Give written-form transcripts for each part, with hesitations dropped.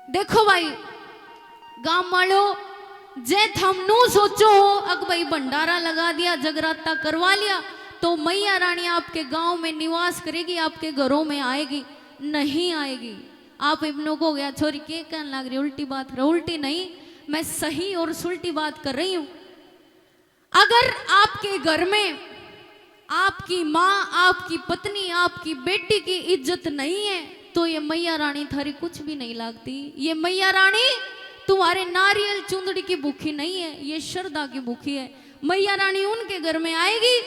देखो भाई गांव वालों जे थम नु सोचो अग भाई भंडारा लगा दिया जगराता करवा लिया तो मैया रानी आपके गांव में निवास करेगी, आपके घरों में आएगी? नहीं आएगी। आप इब्नों को गया छोरी के कहने लग रही, उल्टी बात कर। उल्टी नहीं, मैं सही और सुलटी बात कर रही हूं। अगर आपके घर में आपकी माँ, आपकी पत्नी, आपकी बेटी की इज्जत नहीं है तो ये मैया रानी थारी कुछ भी नहीं लागती। ये मैया रानी तुम्हारे नारियल चुंदड़ी की भूखी नहीं है, ये श्रद्धा की भूखी है। मैया रानी उनके घर में आएगी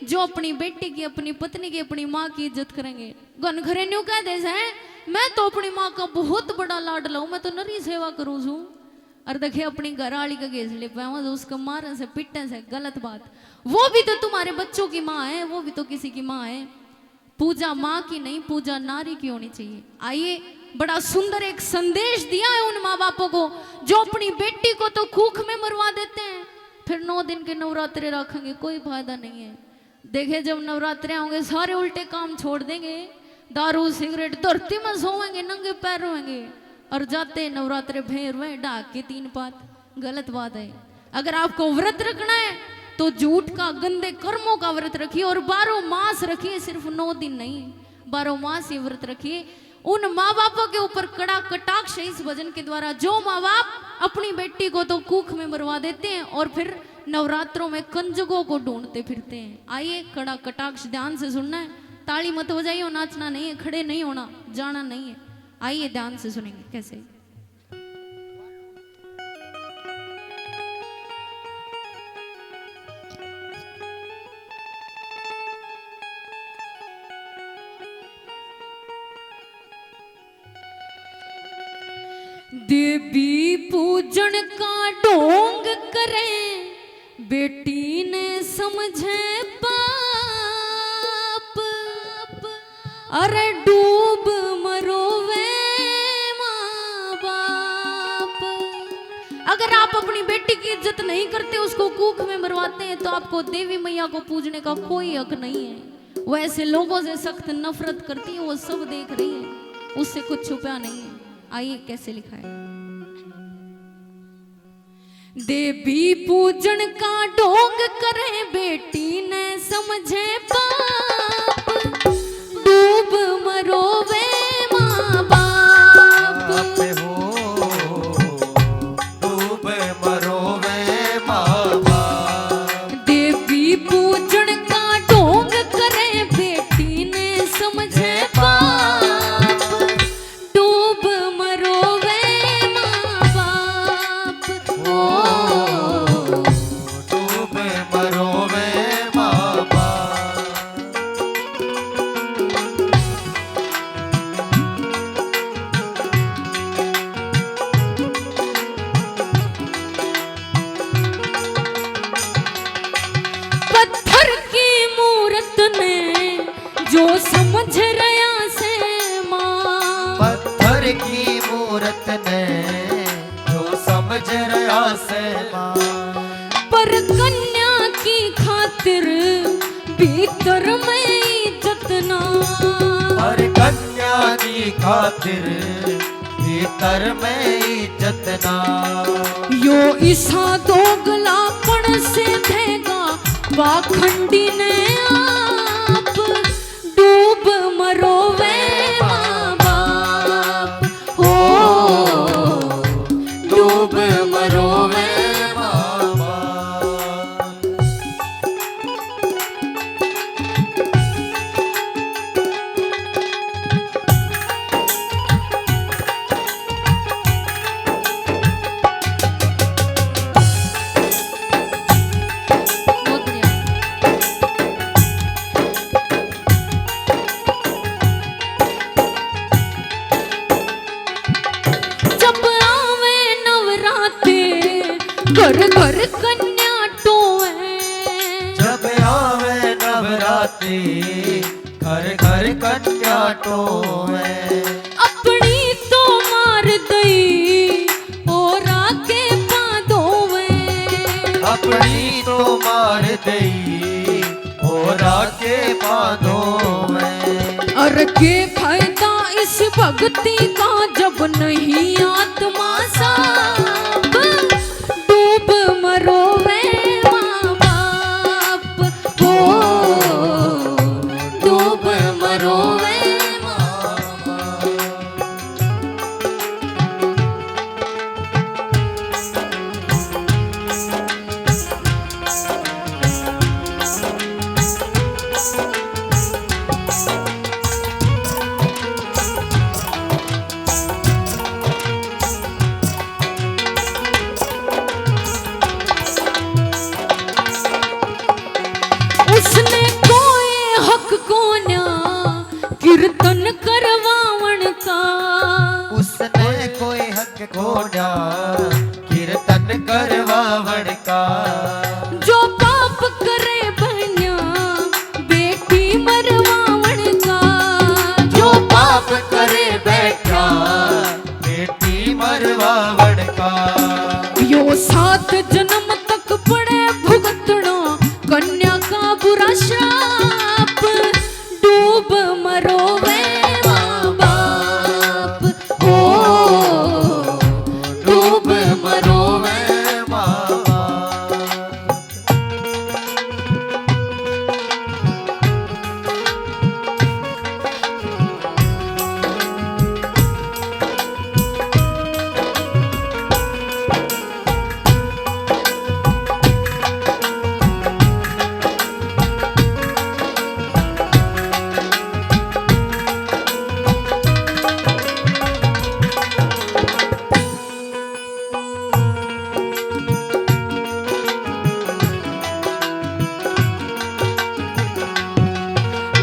जो अपनी बेटी की, अपनी पत्नी की, अपनी माँ की इज्जत करेंगे। गन घरे न्यू कह दे मैं तो अपनी माँ का बहुत बड़ा लाड लाऊं, मैं तो नरी सेवा करूँ छू। और देखिए अपनी घर वाली का गेस ले पाए तो उसका मारने से पिटने से गलत बात। वो भी तो तुम्हारे बच्चों की माँ है, वो भी तो किसी की माँ है। पूजा माँ की नहीं, पूजा नारी की होनी चाहिए। आइए बड़ा सुंदर एक संदेश दिया है उन माँ बापों को जो अपनी बेटी को तो कूख में मरवा देते हैं, फिर 9 दिन के नवरात्रे रखेंगे, कोई फायदा नहीं है। देखे जब नवरात्रे होंगे सारे उल्टे काम छोड़ देंगे, दारू सिगरेट धरती में सोएंगे, नंगे पैर रोएंगे और जाते नवरात्रे फेर हुए ढाक के 3 पात। गलत बात है। अगर आपको व्रत रखना है तो झूठ का, गंदे कर्मों का व्रत रखिए और 12 मास रखिए, सिर्फ 9 दिन नहीं, 12 मास ही व्रत रखिए। उन माँ बापों के ऊपर कड़ा कटाक्ष इस भजन के द्वारा जो माँ बाप अपनी बेटी को तो कूख में मरवा देते हैं और फिर नवरात्रों में कंजकों को ढूंढते फिरते हैं। आइए कड़ा कटाक्ष ध्यान से सुनना है, ताली मत बजाइए, नाचना नहीं है, खड़े नहीं होना, जाना नहीं है। आइए ध्यान से सुनेंगे कैसे। देवी पूजन का ढोंग करे बेटी ने समझे पाप, अरे डूब मरोवे माँ बाप। अगर आप अपनी बेटी की इज्जत नहीं करते, उसको कूख में मरवाते हैं तो आपको देवी मैया को पूजने का कोई हक नहीं है। वो ऐसे लोगों से सख्त नफरत करती है, वो सब देख रही है, उससे कुछ छुपा नहीं है। आइए कैसे लिखा है। देवी पूजन का ढोंग करे बेटी ने समझे पाप, डूब मरोवे माँ बाप हो, डूब मरोवे माँ बाप। देवी पूजन का ढोंग करे बेटी ने समझे पाप, डूब मरोवे माँ बाप। डूब मरोवे माँ बाप। पत्थर की मूरत ने जो समझ रया से माँ, पत्थर की मूरत ने जो समझ रहा से माँ, पर कन्या की खातिर भीतर में इज्जत ना, और कन्या की खातिर भीतर में इज्जत ना। यो ईसा दोगलापन से देगा पाखंडी ने आप, डूब मरोवे माँ बाप। हो डूब मरोवे माँ बाप। बहुत बढ़िया। जब आवे नवरात्रे घर घर कन्या टोए, जब आवे नवरात्रि घर घर कन्या टोवे, अपनी तो मार दई और आके बांधोवे, अपनी तो मार दई और आके बांधो में। और के फायदा इस भक्ति का जब नहीं आता खोड़ा कीर्तन करवावण का। जो पाप करे बहनिया बेटी मरवावण का। जो पाप करे बैठा बेटी मरवावण का। यो 7 जन्म तक पड़े भुगतना कन्या का बुरा श्राप। डूब मरो वे माँ बाप, हो डूब मरो वे माँ बाप।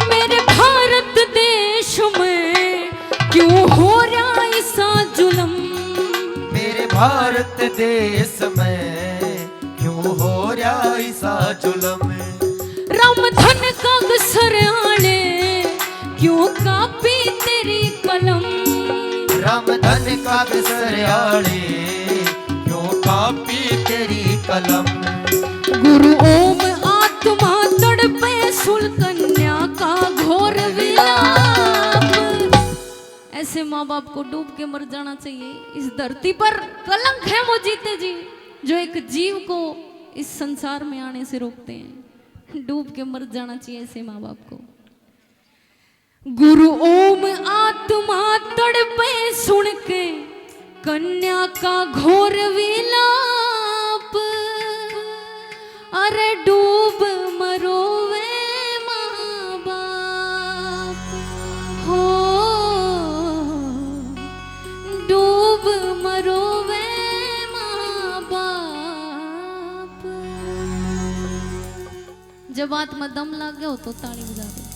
मेरे भारत देश में क्यों हो रहा ऐसा जुल्म। मेरे भारत देश में क्यों हो रहा ऐसा जुल्म। राम धन का घसराने क्यों कापी तेरी कलम। राम धन का घसराने क्यों कापी तेरी कलम। गुरु ओम आत्मा तड़पे सुन कन्या का घोर विलाप। ऐसे माँ बाप को डूब के मर जाना चाहिए। इस धरती पर कलंक है मोजीते जी, जो एक जीव को इस संसार में आने से रोकते हैं। डूब के मर जाना चाहिए ऐसे माँ बाप को। गुरु ओम आत्मा तड़पे सुन के कन्या का घोर विलाप। अरे डूब मरो वे माँ बाप, हो डूब मरो वे माँ बाप। जब बात में दम लग गया हो तो ताली बजा दो।